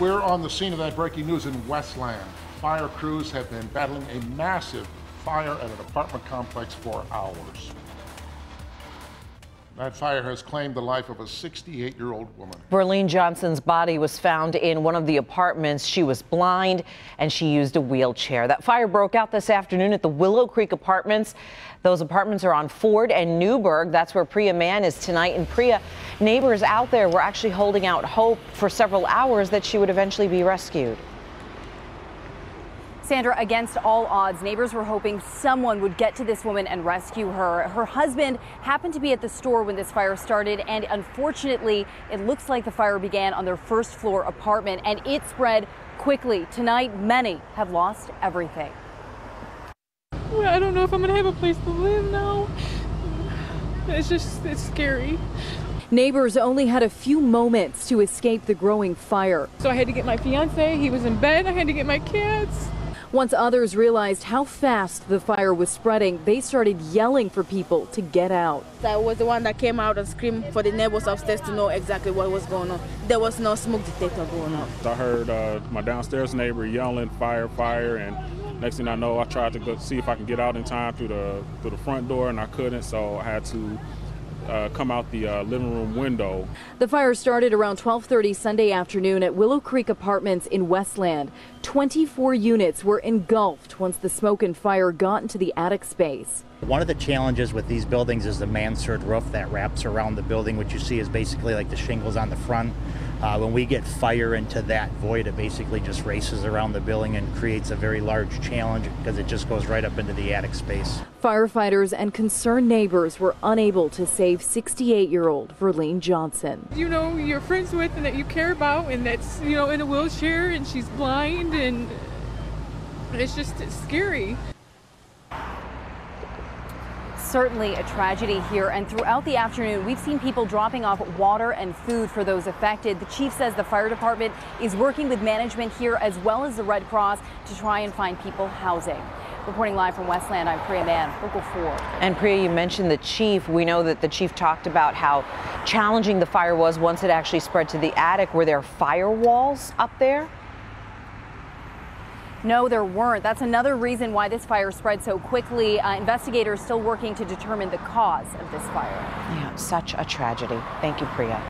We're on the scene of that breaking news in Westland. Fire crews have been battling a massive fire at an apartment complex for hours. That fire has claimed the life of a 68-year-old woman. Verlene Johnson's body was found in one of the apartments. She was blind and she used a wheelchair. That fire broke out this afternoon at the Willow Creek Apartments. Those apartments are on Ford and Newburgh. That's where Priya Mann is tonight. And Priya, neighbors out there were actually holding out hope for several hours that she would eventually be rescued. Sandra, against all odds, neighbors were hoping someone would get to this woman and rescue her. Her husband happened to be at the store when this fire started, and unfortunately, it looks like the fire began on their first floor apartment, and it spread quickly. Tonight, many have lost everything. I don't know if I'm going to have a place to live now. It's scary. Neighbors only had a few moments to escape the growing fire. So I had to get my fiance, he was in bed, I had to get my kids. Once others realized how fast the fire was spreading, they started yelling for people to get out. I was the one that came out and screamed for the neighbors upstairs to know exactly what was going on. There was no smoke detector going on. I heard my downstairs neighbor yelling, fire, fire, and next thing I know, I tried to go see if I can get out in time through the front door, and I couldn't, so I had to come out the living room window. The fire started around 12:30 Sunday afternoon at Willow Creek Apartments in Westland. 24 units were engulfed once the smoke and fire got into the attic space. One of the challenges with these buildings is the mansard roof that wraps around the building, which you see is basically like the shingles on the front. When we get fire into that void, it basically just races around the building and creates a very large challenge because it just goes right up into the attic space. Firefighters and concerned neighbors were unable to save 68-year-old Verlene Johnson. You know, you're friends with and that you care about, and that's, you know, in a wheelchair and she's blind, and it's scary. Certainly a tragedy here, and throughout the afternoon we've seen people dropping off water and food for those affected. The chief says the fire department is working with management here as well as the Red Cross to try and find people housing. Reporting live from Westland, I'm Priya Mann, Local 4. And Priya, you mentioned the chief. We know that the chief talked about how challenging the fire was once it actually spread to the attic. Were there firewalls up there? No, there weren't. That's another reason why this fire spread so quickly. Investigators still working to determine the cause of this fire. Yeah, such a tragedy. Thank you, Priya.